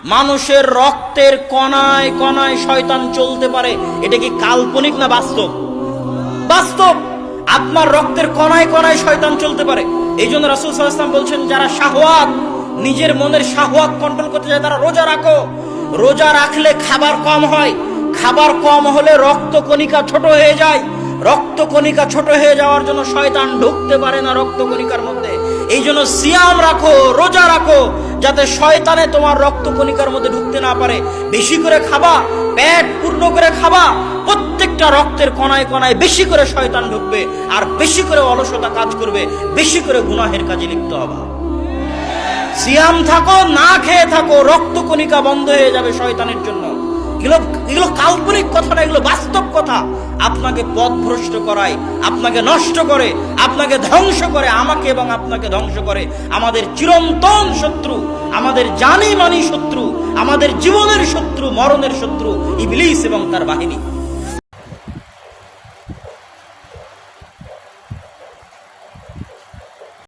মানুষের রক্তের কণায় কণায় শয়তান চলতে পারে, এটা কি কাল্পনিক না বাস্তব? বাস্তব। আপনার রক্তের কণায় কণায় শয়তান চলতে পারে। এই জন্য রাসূল সাল্লাল্লাহু আলাইহি ওয়াসাল্লাম বলছেন, যারা শাহওয়াত, নিজের মনের শাহওয়াত কন্ট্রোল করতে চায়, তারা রোজা রাখো। রোজা রাখলে খাবার কম হয়, খাবার কম হলে রক্ত কণিকা ছোট হয়ে যায়, রক্ত কণিকা ছোট হয়ে যাওয়ার জন্য শয়তান ঢুকতে পারে না রক্ত কণিকার মধ্যে। এই জন্য সিয়াম রাখো, রোজা রাখো, যাতে শয়তানে তোমার রক্ত কণিকার মধ্যে ঢুকতে না পারে। বেশি করে খাবা, পেট পূর্ণ করে খাবা, প্রত্যেকটা রক্তের কণায় কণায় বেশি করে শয়তান ঢুকবে, আর বেশি করে অলসতা কাজ করবে, বেশি করে গুনাহের কাজে লিপ্ত হবা। সিয়াম থাকো, না খেয়ে থাকো, রক্ত কণিকা বন্ধ হয়ে যাবে শয়তানের জন্য। এগুলো কাল্পনিক কথা না, এগুলো বাস্তব কথা। আপনাকে পথভ্রষ্ট করায়, আপনাকে নষ্ট করে, আপনাকে ধ্বংস করে, আমাকে এবং আপনাকে ধ্বংস করে আমাদের চিরন্তন শত্রু, আমাদের জানি মানি শত্রু, আমাদের জীবনের শত্রু, মরণের শত্রু ইবলিস এবং তার বাহিনী।